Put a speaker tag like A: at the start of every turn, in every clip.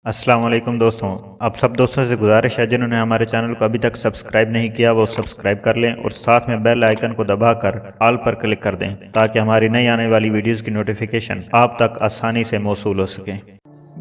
A: अस्सलाम वालेकुम दोस्तों, आप सब दोस्तों से गुजारिश है जिन्होंने हमारे चैनल को अभी तक सब्सक्राइब नहीं किया वो सब्सक्राइब कर लें और साथ में बेल आइकन को दबाकर ऑल पर क्लिक कर दें ताकि हमारी नई आने वाली वीडियोस की नोटिफिकेशन आप तक आसानी से मौसूल हो सके।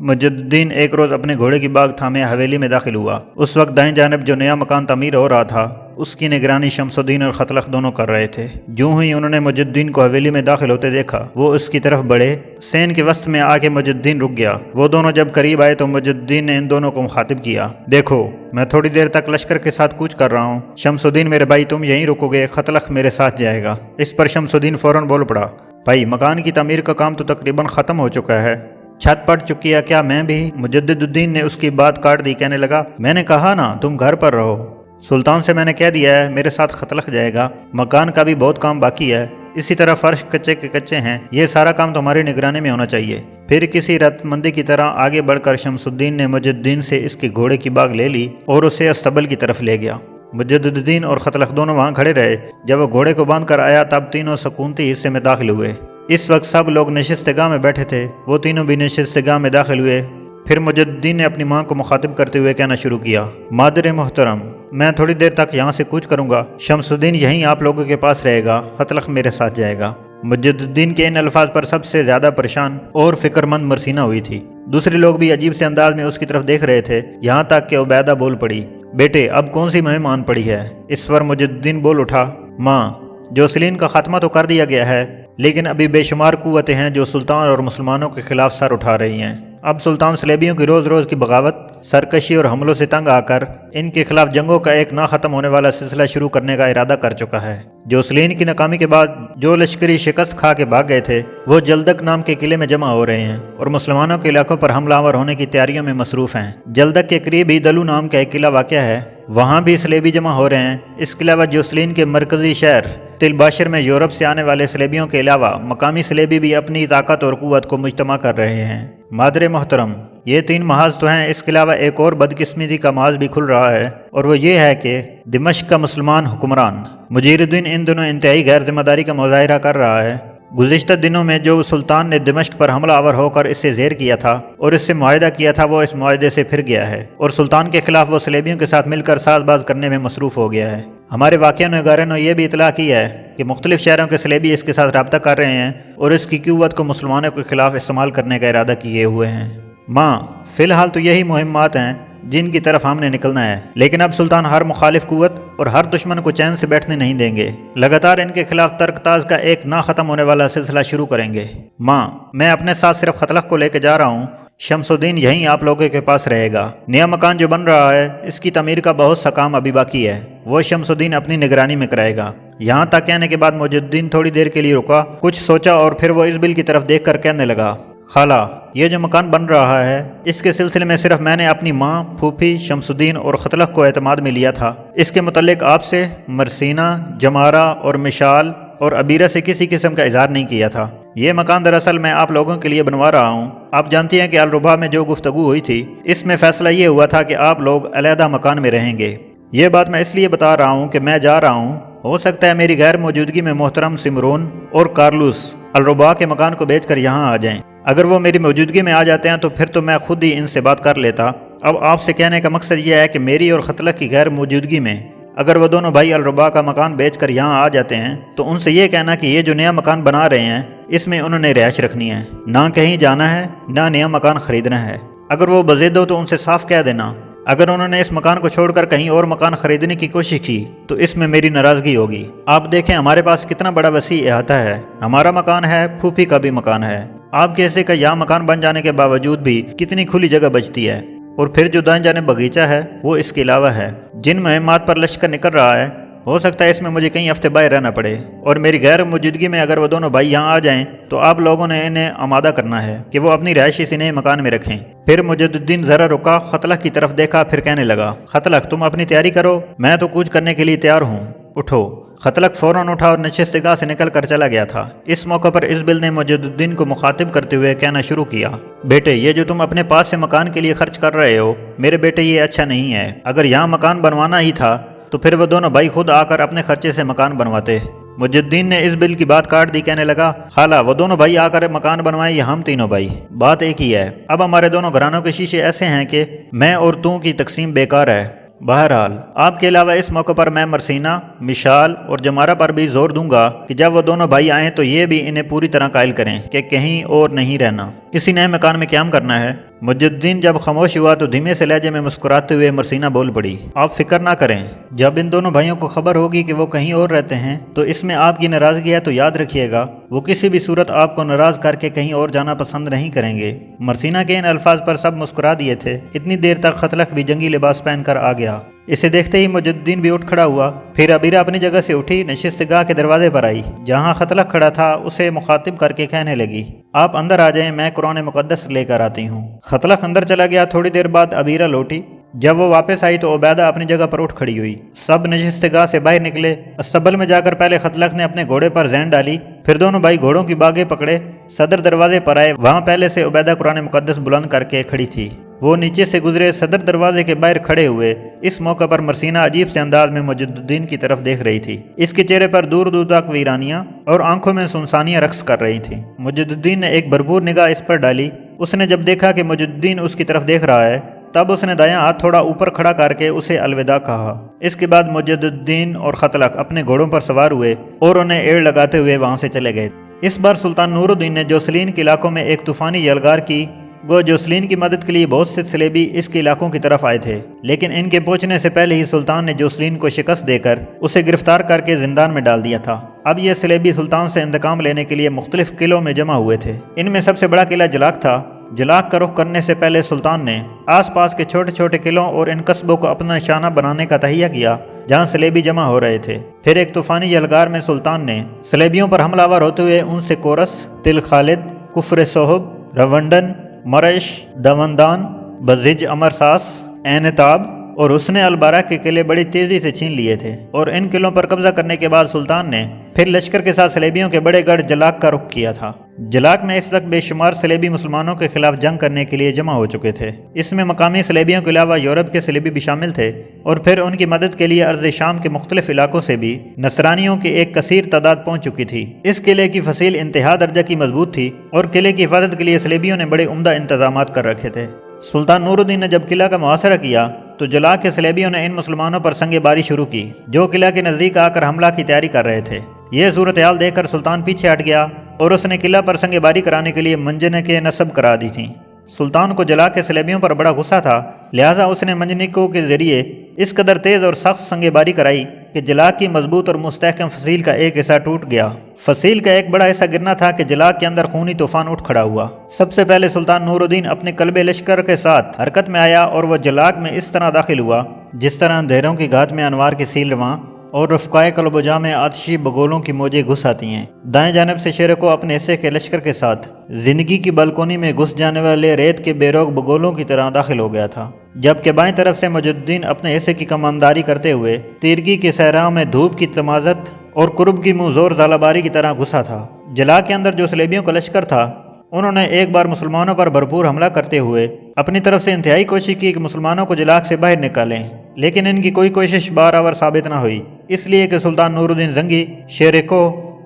A: मुजद्दीन एक रोज़ अपने घोड़े की बाग थामे हवेली में दाखिल हुआ। उस वक्त दाएं जानब जो नया मकान तमीर हो रहा था उसकी निगरानी शमसुद्दीन और खतलख दोनों कर रहे थे। यूं ही उन्होंने मुजद्दीन को हवेली में दाखिल होते देखा। वो उसकी तरफ बढ़े। सेन के वस्त में आके मुजद्दीन रुक गया। वो दोनों जब करीब आए तो मुजद्दीन ने इन दोनों को मुखातिब किया, देखो मैं थोड़ी देर तक लश्कर के साथ कूच कर रहा हूँ। शमसुद्दीन मेरे भाई तुम यहीं रुकोगे, खतलख मेरे साथ जाएगा। इस पर शमसुद्दीन फौरन बोल पड़ा, भाई मकान की तमीर का काम तो तकरीबन ख़त्म हो चुका है, छत पड़ चुकी है, क्या मैं भी? मुजद्दिदुद्दीन ने उसकी बात काट दी, कहने लगा, मैंने कहा ना तुम घर पर रहो। सुल्तान से मैंने कह दिया है मेरे साथ खतलख जाएगा। मकान का भी बहुत काम बाकी है। इसी तरह फर्श कच्चे के कच्चे हैं। ये सारा काम तुम्हारी निगरानी में होना चाहिए। फिर किसी रत्तमंदी की तरह आगे बढ़कर शमसुद्दीन ने मुजद्दीन से इसके घोड़े की बाग ले ली और उसे अस्तबल की तरफ ले गया। मुजद्दिदुद्दीन और खतलख दोनों वहाँ खड़े रहे। जब वो घोड़े को बांध कर आया तब तीनों सकूनती हिस्से में दाखिल हुए। इस वक्त सब लोग नशिस्तगाह में बैठे थे। वो तीनों भी नशिस्तगाह में दाखिल हुए। फिर मुजद्दीन ने अपनी माँ को मुखातिब करते हुए कहना शुरू किया, मादर मोहतरम, मैं थोड़ी देर तक यहाँ से कूच करूँगा। शमसुद्दीन यहीं आप लोगों के पास रहेगा, खतलख मेरे साथ जाएगा। मुजद्दीन के इन अल्फाज पर सबसे ज़्यादा परेशान और फिक्रमंद मरसीना हुई थी। दूसरे लोग भी अजीब से अंदाज में उसकी तरफ देख रहे थे, यहाँ तक कि उबैदा बोल पड़ी, बेटे अब कौन सी मुहिम आन पड़ी है? इस पर मुजद्दीन बोल उठा, माँ जोसलीन का खात्मा तो कर दिया गया है, लेकिन अभी बेशुमार कुव्वतें हैं जो सुल्तान और मुसलमानों के खिलाफ सर उठा रही हैं। अब सुल्तान सलेबियों की रोज़ रोज़ की बगावत, सरकशी और हमलों से तंग आकर इनके खिलाफ जंगों का एक ना ख़त्म होने वाला सिलसिला शुरू करने का इरादा कर चुका है। जोसलीन की नाकामी के बाद जो लश्करी शिकस्त खा के भाग गए थे वो जल्दक नाम के किले में जमा हो रहे हैं और मुसलमानों के इलाकों पर हमलावर होने की तैयारियों में मसरूफ़ हैं। जल्दक के करीब ही दलू नाम का एक किला वाक़या है, वहाँ भी सलेबी जमा हो रहे हैं। इसके अलावा जोसलीन के मरकज़ी शहर तिलबाशर में यूरोप से आने वाले सलेबियों के अलावा मकामी सलेबी भी अपनी ताकत और कुव्वत को मुजतमा कर रहे हैं। मादरे मोहतरम, ये 3 महाज तो हैं, इसके अलावा एक और बदकिस्मती का महाज भी खुल रहा है और वो ये है कि दिमश्क का मुसलमान हुक्मरान मुजीरुद्दीन इन दिनों इंतहाई गैर जिम्मेदारी का मुजाहिरा कर रहा है। गुज़िश्ता दिनों में जो सुल्तान ने दिमश्क पर हमला आवर होकर इससे ज़ेर किया था और इससे मुआहिदा किया था वो इस मुआहिदे से फिर गया है और सुल्तान के खिलाफ वो सलेबियों के साथ मिलकर साजबाज करने में मसरूफ़ हो गया है। हमारे वाक़िया नगारों ने यह भी इतला की है कि मुख्तलिफ शहरों के सलेबी इसके साथ रब्ता कर रहे हैं और इसकी क़ुव्वत को मुसलमानों के खिलाफ इस्तेमाल करने का इरादा किए हुए हैं। माँ फ़िलहाल तो यही मुहिम्मात हैं जिनकी तरफ हमने निकलना है, लेकिन अब सुल्तान हर मुखालिफ कुव्वत और हर दुश्मन को चैन से बैठने नहीं देंगे। लगातार इनके खिलाफ तर्कताज का एक ना ख़त्म होने वाला सिलसिला शुरू करेंगे। माँ मैं अपने साथ सिर्फ खतलख को लेकर जा रहा हूँ। शमसुद्दीन यहीं आप लोगों के पास रहेगा। नया मकान जो बन रहा है इसकी तमीर का बहुत सा काम अभी बाकी है, वो शमसुद्दीन अपनी निगरानी में कराएगा। यहाँ तक कहने के बाद मुजद्दीन थोड़ी देर के लिए रुका, कुछ सोचा और फिर वो इस बिल की तरफ देख कर कहने लगा, खाला ये जो मकान बन रहा है इसके सिलसिले में सिर्फ मैंने अपनी माँ, फूफी, शमसुद्दीन और खतलख को एतमाद में लिया था। इसके मुतल्लिक आपसे, मरसीना, जमारा और मिशाल और अबीरा से किसी किस्म का इजहार नहीं किया था। ये मकान दरअसल मैं आप लोगों के लिए बनवा रहा हूँ। आप जानती हैं कि अलरुबा में जो गुफ्तगू हुई थी इसमें फ़ैसला ये हुआ था कि आप लोग अलहदा मकान में रहेंगे। ये बात मैं इसलिए बता रहा हूँ कि मैं जा रहा हूँ, हो सकता है मेरी गैर मौजूदगी में मोहतरम सिमरून और कारलूस अलरुबा के मकान को बेचकर यहाँ आ जाएं। अगर वो मेरी मौजूदगी में आ जाते हैं तो फिर तो मैं खुद ही इनसे बात कर लेता। अब आपसे कहने का मकसद यह है कि मेरी और खतलख की गैर मौजूदगी में अगर वो दोनों भाई अलरुबा का मकान बेचकर यहाँ आ जाते हैं तो उनसे ये कहना कि ये जो नया मकान बना रहे हैं इसमें उन्होंने रिहाइश रखनी है, ना कहीं जाना है ना नया मकान ख़रीदना है। अगर वो बज़िद हो तो उनसे साफ कह देना, अगर उन्होंने इस मकान को छोड़कर कहीं और मकान खरीदने की कोशिश की तो इसमें मेरी नाराज़गी होगी। आप देखें हमारे पास कितना बड़ा वसी अहाता है। हमारा मकान है, फूफी का भी मकान है। आपके हिस्से का यहाँ मकान बन जाने के बावजूद भी कितनी खुली जगह बचती है। और फिर जो दाएं जाने बगीचा है वो इसके अलावा है। जिन मुहिम्मात पर लश्कर निकल रहा है हो सकता है इसमें मुझे कई हफ्ते बाहर रहना पड़े और मेरी गैर मौजूदगी में अगर वो दोनों भाई यहाँ आ जाएं तो आप लोगों ने इन्हें आमादा करना है कि वो अपनी रिहायश इसी नए मकान में रखें। फिर मुजद्दीन ज़रा रुका, खतलख की तरफ देखा, फिर कहने लगा, खतलख तुम अपनी तैयारी करो, मैं तो कूच करने के लिए तैयार हूँ, उठो। खतलख फ़ौरन उठा और नशिस्तगाह से निकल कर चला गया था। इस मौके पर इस बिल ने मुजद्दीन को मुखातिब करते हुए कहना शुरू किया, बेटे ये जो तुम अपने पास से मकान के लिए खर्च कर रहे हो मेरे बेटे ये अच्छा नहीं है। अगर यहाँ मकान बनवाना ही था तो फिर वो दोनों भाई खुद आकर अपने खर्चे से मकान बनवाते। मुजुद्दीन ने इस बिल की बात काट दी, कहने लगा, खाला वो दोनों भाई आकर मकान बनवाए या हम तीनों भाई, बात एक ही है। अब हमारे दोनों घरानों के शीशे ऐसे हैं कि मैं और तू की तकसीम बेकार है। बहरहाल आपके अलावा इस मौके पर मैं मरसीना, मिशाल और जमारा पर भी जोर दूंगा कि जब वो दोनों भाई आएँ तो ये भी इन्हें पूरी तरह कायल करें कि कहीं और नहीं रहना, किसी नए मकान में क़याम करना है। मुजुद्दीन जब खामोश हुआ तो धीमे से लहजे में मुस्कुराते हुए मरसीना बोल पड़ी, आप फिक्र ना करें, जब इन दोनों भाइयों को खबर होगी कि वो कहीं और रहते हैं तो इसमें आपकी नाराज़गी है तो याद रखिएगा वो किसी भी सूरत आपको नाराज़ करके कहीं और जाना पसंद नहीं करेंगे। मरसीना के इन अल्फाज पर सब मुस्कुरा दिए थे। इतनी देर तक खतलख भी जंगी लिबास पहनकर आ गया। इसे देखते ही मुजुद्दीन भी उठ खड़ा हुआ। फिर अबीरा अपनी जगह से उठी, नशिस्तगाह के दरवाजे पर आई। जहाँ खतलख खड़ा था उसे मुखातिब करके कहने लगी, आप अंदर आ जाएं, मैं कुरान मुकद्दस लेकर आती हूँ। खतलख अंदर चला गया। थोड़ी देर बाद अबीरा लौटी। जब वो वापस आई तो उबैदा अपनी जगह पर उठ खड़ी हुई। सब नशिस्तगाह से बाहर निकले। अस्तबल में जाकर पहले खतलख ने अपने घोड़े पर जैन डाली, फिर दोनों भाई घोड़ों की बागें पकड़े सदर दरवाजे पर आए। वहाँ पहले से उबैदा कुरान मुकद्दस बुलंद करके खड़ी थी। वो नीचे से गुजरे, सदर दरवाजे के बाहर खड़े हुए। इस मौके पर मरसीना अजीब से अंदाज में मुजुद्दीन की तरफ देख रही थी। इसके चेहरे पर दूर दूर तक वीरानियां और आंखों में सुनसानियां रक्स कर रही थी। मुजुद्दीन ने एक भरपूर निगाह इस पर डाली। उसने जब देखा कि मुजुद्दीन उसकी तरफ देख रहा है तब उसने दायां हाथ थोड़ा ऊपर खड़ा करके उसे अलविदा कहा। इसके बाद मुजुद्दीन और खतलख अपने घोड़ों पर सवार हुए और उन्हें एड़ लगाते हुए वहां से चले गए। इस बार सुल्तान नूरुद्दीन ने जोसलीन के इलाकों में एक तूफानी यलगार की। वो जोसलीन की मदद के लिए बहुत से सलेबी इसके इलाकों की तरफ आए थे, लेकिन इनके पहुंचने से पहले ही सुल्तान ने जोसलीन को शिकस्त देकर उसे गिरफ्तार करके जिंदान में डाल दिया था। अब ये सलेबी सुल्तान से इंतकाम लेने के लिए मुख्तलिफ किलों में जमा हुए थे। इनमें सबसे बड़ा किला जलाक था। जलाक का रुख करने से पहले सुल्तान ने आसपास के छोटे छोटे किलों और इन कस्बों को अपना निशाना बनाने का तहिया किया जहाँ सलेबी जमा हो रहे थे। फिर एक तूफानी यलगार में सुल्तान ने सलेबियों पर हमलावर होते हुए उनसे कोरस, तिल खालिद, कुफर सोहब, रवंडन, मरश, दवंदान, बजिज अमरसास, एनताब और उसने अलबारा के किले बड़ी तेजी से छीन लिए थे। और इन किलों पर कब्जा करने के बाद सुल्तान ने फिर लश्कर के साथ सलेबियों के बड़े गढ़ जलाक का रुख किया था। जलाक में इस वक्त बेशुमार सलेबी मुसलमानों के खिलाफ जंग करने के लिए जमा हो चुके थे। इसमें मकामी सलेबियों के अलावा यूरोप के सलेबी भी शामिल थे और फिर उनकी मदद के लिए अर्ज़ शाम के मुख्तलिफ इलाकों से भी नसरानियों की एक कसीर तादाद पहुंच चुकी थी। इस किले की फसील इंतहा दर्जा की मजबूत थी और किले की हिफाजत के लिए सलेबियों ने बड़े उम्दा इंतजाम कर रखे थे। सुल्तान नूरुद्दीन ने जब किला का मुहासरा किया तो जलाक के सलेबियों ने इन मुसलमानों पर संगे बारी शुरू की जो किला के नज़दीक आकर हमला की तैयारी कर रहे थे। यह सूरत हाल देखकर सुल्तान पीछे हट गया और उसने किला पर संगे बारी कराने के लिए मंजने के नस्ब करा दी थी। सुल्तान को जलाक के सलेबियों पर बड़ा गुस्सा था, लिहाजा उसने मंजनिकों के जरिए इस कदर तेज़ और सख्त संगे बारी कराई कि जलाक की मजबूत और मुस्तहकम फसील का एक हिस्सा टूट गया। फसील का एक बड़ा हिस्सा गिरना था कि जलाक के अंदर खूनी तूफान उठ खड़ा हुआ। सबसे पहले सुल्तान नूरुद्दीन अपने कल्बे लश्कर के साथ हरकत में आया और वह जलाक में इस तरह दाखिल हुआ जिस तरह अंधेरों की घात में अनवार की सील रवां और रफ़काए कलबुजा में आतिशी बगोलों की मौजें घुस आती हैं। दाएं जानब से शेर को अपने हिस्से के लश्कर के साथ जिंदगी की बालकोनी में घुस जाने वाले रेत के बेरोग बगोलों की तरह दाखिल हो गया था, जबकि बाएं तरफ से मुजुद्दीन अपने हिस्से की कमानदारी करते हुए तीरगी के सहराओं में धूप की तमाजत और कुर्ब की मुंहजोर ज़ालाबारी की तरह घुसा था। जलाक के अंदर जो सलेबियों का लश्कर था उन्होंने एक बार मुसलमानों पर भरपूर हमला करते हुए अपनी तरफ से इंतहाई कोशिश की कि मुसलमानों को जलाक से बाहर निकालें, लेकिन इनकी कोई कोशिश बारावर साबित न हुई, इसलिए कि सुल्तान नूरुद्दीन जंगी, शेरको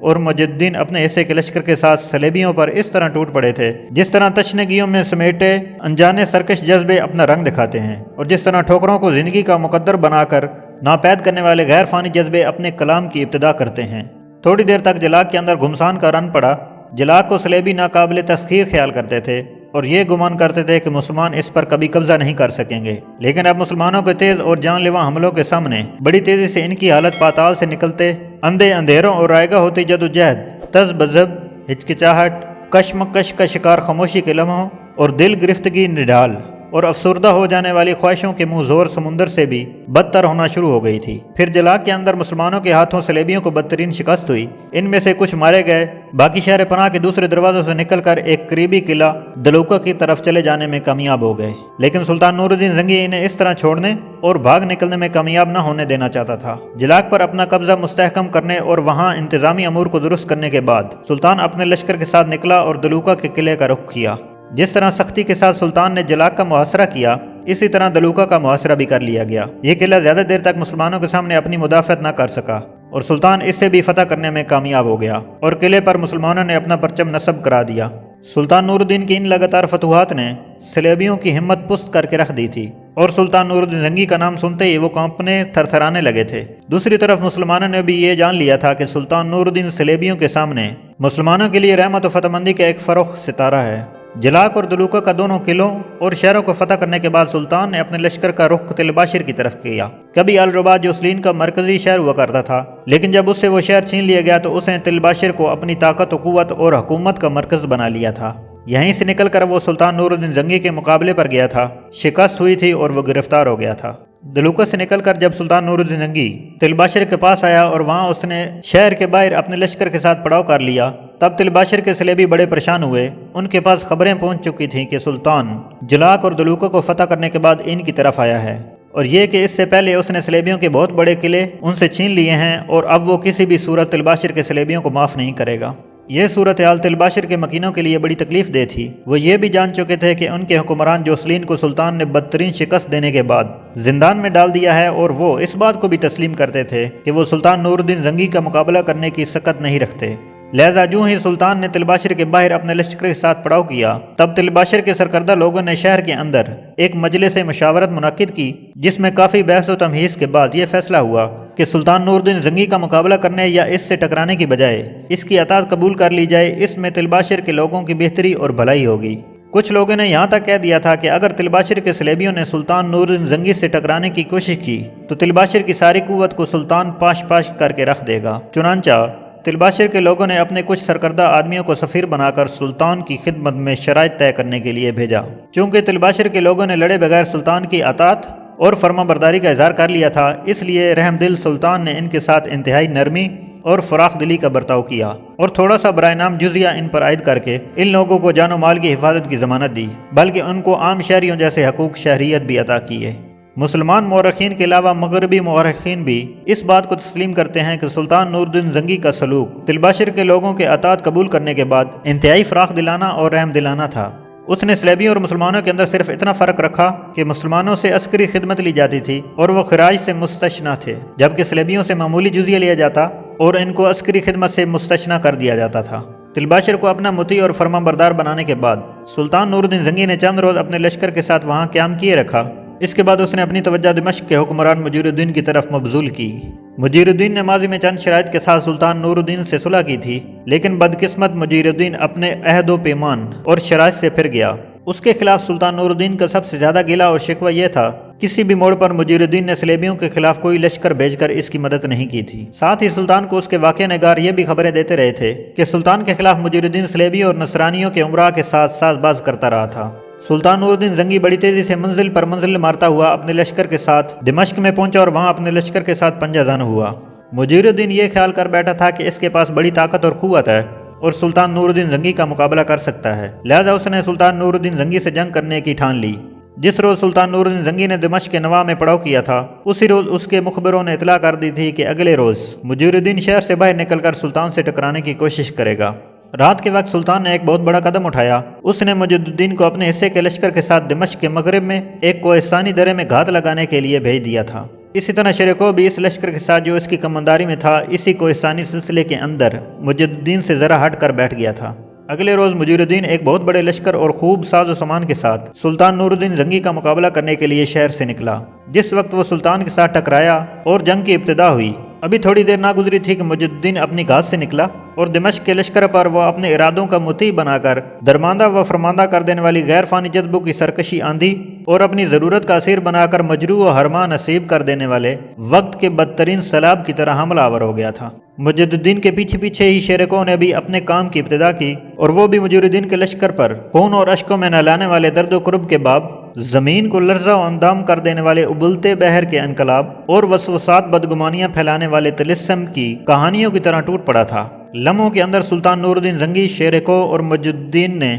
A: और मुजुद्दीन अपने हिस्से के लश्कर के साथ सलेबियों पर इस तरह टूट पड़े थे जिस तरह तशनगियों में समेटे अनजाने सरकश जज्बे अपना रंग दिखाते हैं और जिस तरह ठोकरों को ज़िंदगी का मुकद्दर बनाकर नापैद करने वाले गैर फानी जज्बे अपने कलाम की इब्तिदा करते हैं। थोड़ी देर तक जलाक के अंदर घुमसान का रन पड़ा। जलाक को सलेबी नाकाबिल तस्खीर ख्याल करते थे और ये गुमान करते थे कि मुसलमान इस पर कभी कब्जा नहीं कर सकेंगे, लेकिन अब मुसलमानों के तेज़ और जानलेवा हमलों के सामने बड़ी तेज़ी से इनकी हालत पाताल से निकलते अंधे अंधेरों और रायगा होती जदोजहद, तज बजब, हिचकिचाहट, कश्मकश का शिकार खामोशी के लम्हों और दिल गिरफ्तगी निढाल और अफसरदा हो जाने वाली ख्वाहिशों के मुँह जोर समुंदर से भी बदतर होना शुरू हो गई थी। फिर जलाक के अंदर मुसलमानों के हाथों सलेबियों को बदतरीन शिकस्त हुई। इनमें से कुछ मारे गए, बाकी शहर पनाह के दूसरे दरवाजों से निकलकर एक करीबी किला दलूका की तरफ चले जाने में कामयाब हो गए, लेकिन सुल्तान नूरुद्दीन जंगी इन्हें इस तरह छोड़ने और भाग निकलने में कामयाब न होने देना चाहता था। जलाक पर अपना कब्जा मुस्तहकम करने और वहाँ इंतजामी अमूर को दुरुस्त करने के बाद सुल्तान अपने लश्कर के साथ निकला और दलूका के किले का रुख किया। जिस तरह सख्ती के साथ सुल्तान ने जलाक का मुहासरा किया, इसी तरह दलूका का मुहासरा भी कर लिया गया। यह किला ज्यादा देर तक मुसलमानों के सामने अपनी मुदाफ़त न कर सका। اور سلطان اس سے بھی فتح کرنے میں کامیاب ہو گیا اور قلعے پر مسلمانوں نے اپنا پرچم نصب کرا دیا۔ سلطان نور الدین کی ان لگاتار فتوحات نے صلیبیوں کی ہمت پست کر کے رکھ دی تھی اور سلطان نور الدین زنگی کا نام سنتے ہی وہ کانپنے تھر تھرانے لگے تھے۔ دوسری طرف مسلمانوں نے بھی یہ جان لیا تھا کہ سلطان نور الدین صلیبیوں کے سامنے مسلمانوں کے لیے رحمت و فتح مندی کا ایک فروخ ستارہ ہے۔ جلاک اور دلوکا کا دونوں قلعوں اور شہروں کو فتح کرنے کے بعد سلطان نے اپنے لشکر کا رخ تلباشر کی طرف کیا۔ کبھی الرباط جو سلین کا مرکزی شہر ہوا کرتا تھا، لیکن جب اس سے وہ شہر چھین لیا گیا تو اس نے تلباشر کو اپنی طاقت و قوت اور حکومت کا مرکز بنا لیا تھا۔ یہیں سے نکل کر وہ سلطان نور الدین زنگی کے مقابلے پر گیا تھا، شکست ہوئی تھی اور وہ گرفتار ہو گیا تھا۔ دلوکا سے نکل کر جب سلطان نور الدین زنگی تلباشر کے پاس آیا اور وہاں اس نے شہر کے باہر اپنے لشکر کے ساتھ پڑاؤ کر لیا، تب تلباشر کے صلیبی بڑے پریشان ہوئے۔ ان کے پاس خبریں پہنچ چکی تھیں کہ سلطان جلاک اور دلوکا کو فتح کرنے کے بعد ان کی طرف آیا ہے، اور یہ کہ اس سے پہلے اس نے صلیبیوں کے بہت بڑے قلعے ان سے چھین لیے ہیں اور اب وہ کسی بھی صورت تلباشر کے صلیبیوں کو معاف نہیں کرے گا۔ یہ صورتحال تلباشر کے مکینوں کے لیے بڑی تکلیف دہ تھی۔ وہ یہ بھی جان چکے تھے کہ ان کے حکمران جوسلین کو سلطان نے بدترین شکست دینے کے بعد زندان میں ڈال دیا ہے، اور وہ اس بات کو بھی تسلیم کرتے تھے کہ وہ سلطان نور الدین زنگی کا مقابلہ کرنے کی سکت نہیں رکھتے۔ لہذا جو ہی سلطان نے تلباشر کے باہر اپنے لشکر کے ساتھ پڑاؤ کیا، تب تلباشر کے سرکردہ لوگوں نے شہر کے اندر ایک مجلس مشاورت منعقد کی، جس میں کافی بحث و تمہیز کے بعد یہ فیصلہ ہوا کہ سلطان نور الدین زنگی کا مقابلہ کرنے یا اس سے ٹکرانے کی بجائے اس کی اطاعت قبول کر لی جائے۔ اس میں تلباشر کے لوگوں کی بہتری اور بھلائی ہوگی۔ کچھ لوگوں نے یہاں تک کہہ دیا تھا کہ اگر تلباشر کے صلیبیوں نے سلطان نور الدین زنگی سے ٹکرانے کی کوشش کی تو تلباشر کی ساری قوت کو سلطان پاش پاش کر کے رکھ دے گا۔ چنانچہ تلباشر کے لوگوں نے اپنے کچھ سرکردہ آدمیوں کو سفیر بنا کر سلطان کی خدمت میں شرائط طے کرنے کے لیے بھیجا۔ چونکہ تلباشر کے لوگوں نے لڑے بغیر سلطان کی اطاعت اور فرما برداری کا اظہار کر لیا تھا، اس لیے رحم دل سلطان نے ان کے ساتھ انتہائی نرمی اور فراخ دلی کا برتاؤ کیا اور تھوڑا سا برائے نام جزیہ ان پر عائد کر کے ان لوگوں کو جان و مال کی حفاظت کی ضمانت دی، بلکہ ان کو عام شہریوں جیسے حقوق شہریت بھی عطا کیے۔ مسلمان مورخین کے علاوہ مغربی مورخین بھی اس بات کو تسلیم کرتے ہیں کہ سلطان نور الدین زنگی کا سلوک تلباشر کے لوگوں کے اطاعت قبول کرنے کے بعد انتہائی فراخ دلانہ اور رحم دلانہ تھا۔ اس نے صلیبیوں اور مسلمانوں کے اندر صرف اتنا فرق رکھا کہ مسلمانوں سے عسکری خدمت لی جاتی تھی اور وہ خراج سے مستثنیٰ تھے، جبکہ صلیبیوں سے معمولی جزیہ لیا جاتا اور ان کو عسکری خدمت سے مستثنیٰ کر دیا جاتا تھا۔ تلباشر کو اپنا مطیع اور فرما بردار بنانے کے بعد سلطان نور الدین زنگی نے چند روز اپنے لشکر کے ساتھ وہاں قیام کیے رکھا۔ اس کے بعد اس نے اپنی توجہ دمشق کے حکمران مجیر الدین کی طرف مبذول کی۔ مجیر الدین نے ماضی میں چند شرائط کے ساتھ سلطان نور الدین سے صلح کی تھی، لیکن بدقسمت مجیر الدین اپنے عہد و پیمان اور شرائط سے پھر گیا۔ اس کے خلاف سلطان نور الدین کا سب سے زیادہ گلہ اور شکوہ یہ تھا، کسی بھی موڑ پر مجیر الدین نے صلیبیوں کے خلاف کوئی لشکر بھیج کر اس کی مدد نہیں کی تھی۔ ساتھ ہی سلطان کو اس کے واقع نگار یہ بھی خبریں دیتے رہے تھے کہ سلطان کے خلاف مجیر الدین صلیبی اور نصرانیوں کے امراء کے ساتھ ساز باز کرتا رہا تھا۔ سلطان نور الدین زنگی بڑی تیزی سے منزل پر منزل مارتا ہوا اپنے لشکر کے ساتھ دمشق میں پہنچا اور وہاں اپنے لشکر کے ساتھ پنجہ زن ہوا۔ مجیر الدین یہ خیال کر بیٹھا تھا کہ اس کے پاس بڑی طاقت اور قوت ہے اور سلطان نور الدین زنگی کا مقابلہ کر سکتا ہے، لہذا اس نے سلطان نور الدین زنگی سے جنگ کرنے کی ٹھان لی۔ جس روز سلطان نور الدین زنگی نے دمشق کے نواح میں پڑاؤ کیا تھا، اسی روز اس کے مخبروں نے اطلاع کر دی تھی کہ اگلے روز مجیر الدین شہر سے باہر نکل کر سلطان سے ٹکرانے کی کوشش کرے گا۔ رات کے وقت سلطان نے ایک بہت بڑا قدم اٹھایا۔ اس نے مجید الدین کو اپنے حصے کے لشکر کے ساتھ دمشق کے مغرب میں ایک کوہستانی درے میں گھات لگانے کے لیے بھیج دیا تھا۔ اسی طرح شریکو بھی اس لشکر کے ساتھ جو اس کی کمانداری میں تھا، اسی کوہستانی سلسلے کے اندر مجید الدین سے ذرا ہٹ کر بیٹھ گیا تھا۔ اگلے روز مجیر الدین ایک بہت بڑے لشکر اور خوب ساز و سامان کے ساتھ سلطان نور الدین زنگی کا مقابلہ کرنے کے لیے شہر سے نکلا۔ جس وقت وہ سلطان کے ساتھ ٹکرایا اور جنگ کی ابتدا ہوئی، ابھی تھوڑی دیر نہ گزری تھی کہ مجید الدین اپنی گھات سے نکلا اور دمشق کے لشکر پر وہ اپنے ارادوں کا مطیع بنا کر درماندہ و فرماندہ کر دینے والی غیر فانی جذبوں کی سرکشی آندھی اور اپنی ضرورت کا اسیر بنا کر مجروح و حرما نصیب کر دینے والے وقت کے بدترین سیلاب کی طرح حملہ آور ہو گیا تھا۔ مجید الدین کے پیچھے پیچھے ہی شیرکوں نے بھی اپنے کام کی ابتدا کی اور وہ بھی مجید الدین کے لشکر پر خون اور اشکوں میں نہلانے والے درد و کرب کے باب، زمین کو لرزہ و اندام کر دینے والے ابلتے بحر کے انقلاب اور وسوسات بدگمانیاں پھیلانے والے طلسم کی کہانیوں کی طرح ٹوٹ پڑا تھا۔ لمحوں کے اندر سلطان نور الدین زنگی، شیرکو اور مجید الدین نے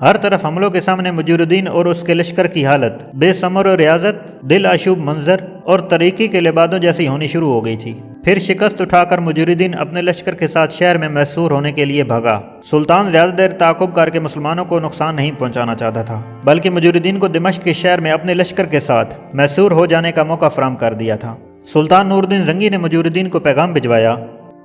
A: ہر طرف حملوں کے سامنے مجیر الدین اور اس کے لشکر کی حالت بے ثمر و ریاضت، دل آشوب منظر اور طریقی کے لبادوں جیسی ہونی شروع ہو گئی تھی۔ پھر شکست اٹھا کر مجیر الدین اپنے لشکر کے ساتھ شہر میں محصور ہونے کے لیے بھاگا۔ سلطان زیادہ دیر تعاقب کر کے مسلمانوں کو نقصان نہیں پہنچانا چاہتا تھا، بلکہ مجیر الدین کو دمشق کے شہر میں اپنے لشکر کے ساتھ محصور ہو جانے کا موقع فراہم کر دیا تھا۔ सुल्तान नूरुद्दीन जंगी ने मुजीरुद्दीन को पैगाम भिजवाया,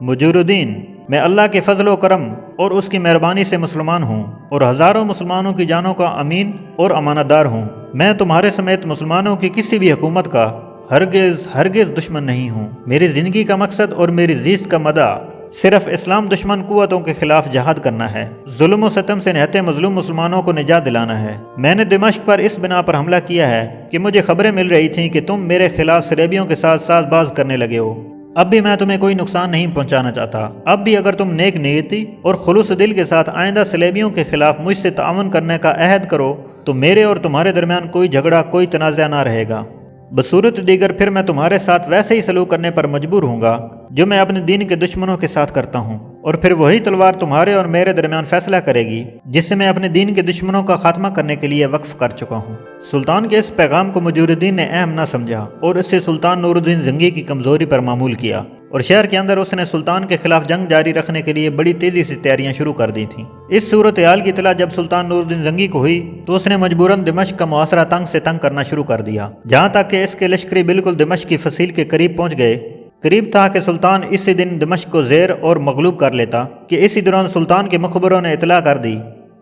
A: मुजीरुद्दीन, मैं अल्लाह के फजल करम और उसकी मेहरबानी से मुसलमान हूँ और हज़ारों मुसलमानों की जानों का अमीन और अमानतदार हूँ। मैं तुम्हारे समेत मुसलमानों की किसी भी हुकूमत का हरगिज़ दुश्मन नहीं हूँ। मेरी ज़िंदगी का मकसद और मेरी जीत का मदा सिर्फ इस्लाम दुश्मन कुव्वतों के खिलाफ जहाद करना है, जुल्म और सितम से निहत्ते मजलूम मुसलमानों को निजात दिलाना है। मैंने दिमश्क पर इस बिना पर हमला किया है कि मुझे खबरें मिल रही थीं कि तुम मेरे खिलाफ सलेबियों के साथ साजबाज करने लगे हो। अब भी मैं तुम्हें कोई नुकसान नहीं पहुंचाना चाहता। अब भी अगर तुम नेक नीयती और खुलूस दिल के साथ आइंदा सलेबियों के खिलाफ मुझसे ताअवुन करने का अहद करो तो मेरे और तुम्हारे दरमियान कोई झगड़ा, कोई तनाज़ा ना रहेगा। बसूरत दीगर फिर मैं तुम्हारे साथ वैसे ही सलूक करने पर मजबूर हूँगा जो मैं अपने दीन के दुश्मनों के साथ करता हूँ, और फिर वही तलवार तुम्हारे और मेरे दरमियान फैसला करेगी जिससे मैं अपने दीन के दुश्मनों का खात्मा करने के लिए वक्फ कर चुका हूँ। सुल्तान के इस पैगाम को मुजीरुद्दीन ने अहम न समझा और इससे सुल्तान नूरुद्दीन जंगी की कमजोरी पर मामूल किया और शहर के अंदर उसने सुल्तान के खिलाफ जंग जारी रखने के लिए बड़ी तेजी से तैयारियां शुरू कर दी थीं। इस सूरत हाल की इतला जब सुल्तान नूरुद्दीन जंगी को हुई तो उसने मजबूरन दिमश्क का मुहासरा तंग से तंग करना शुरू कर दिया, जहां तक कि इसके लश्करी बिल्कुल दिमश्क की फसील के करीब पहुंच गए। करीब था कि सुल्तान इसी दिन दिमश्क को ज़ेर और मगलूब कर लेता कि इसी दौरान सुल्तान के मुखबरों ने इतला कर दी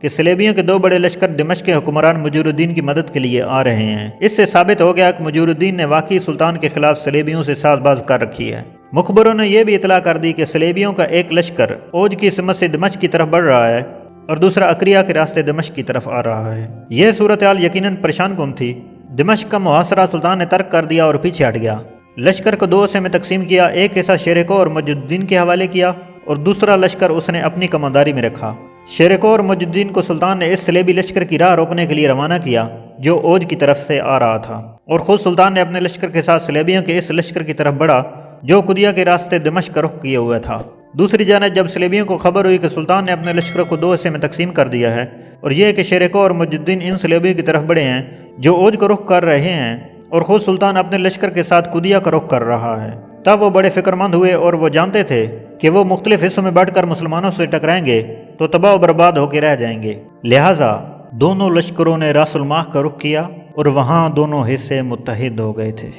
A: कि सलेबियों के 2 बड़े लश्कर दिमश्क के हुक्मरान मुजीरुद्दीन की मदद के लिए आ रहे हैं। इससे साबित हो गया कि मुजीरुद्दीन ने वाकई सुल्तान के खिलाफ सलेबियों से साजबाज कर रखी है। मुखबरों ने यह भी इतला कर दी कि सलेबियों का एक लश्कर ओज की समझ से दिमश्क की तरफ बढ़ रहा है और दूसरा अक्रिया के रास्ते दिमश्क की तरफ आ रहा है। यह सूरत हाल यकीनन परेशान कुन थी। दिमश्क का मुहासरा सुल्तान ने तर्क कर दिया और पीछे हट गया। लश्कर को 2 हिस्से में तकसीम किया, एक हिस्सा शेरको और मुजुद्दीन के हवाले किया और दूसरा लश्कर उसने अपनी कमांदारी में रखा। शेरको और मुजुद्दीन को सुल्तान ने इस सलेबी लश्कर की राह रोकने के लिए रवाना किया जो ओज की तरफ से आ रहा था, और खुद सुल्तान ने अपने लश्कर के साथ सलेबियों के इस लश्कर की तरफ बढ़ा जो कुदिया के रास्ते दिमश्क का रुख किए हुआ था। दूसरी जानिब जब सलेबियों को खबर हुई कि सुल्तान ने अपने लश्करों को 2 हिस्से में तकसीम कर दिया है और यह कि शेरको और मुजुद्दीन इन सलेबियों की तरफ बढ़े हैं जो ओज का रुख कर रहे हैं और खुद सुल्तान अपने लश्कर के साथ कुदिया का रुख कर रहा है, तब वो बड़े फिक्रमंद हुए और वो जानते थे कि वो मुख्तलिफ हिस्सों में बढ़कर मुसलमानों से टकराएंगे तो तबाह और बर्बाद होकर रह जाएंगे। लिहाजा दोनों लश्करों ने रासुल माह का रुख किया और वहाँ दोनों हिस्से मुत्तहिद हो गए थे।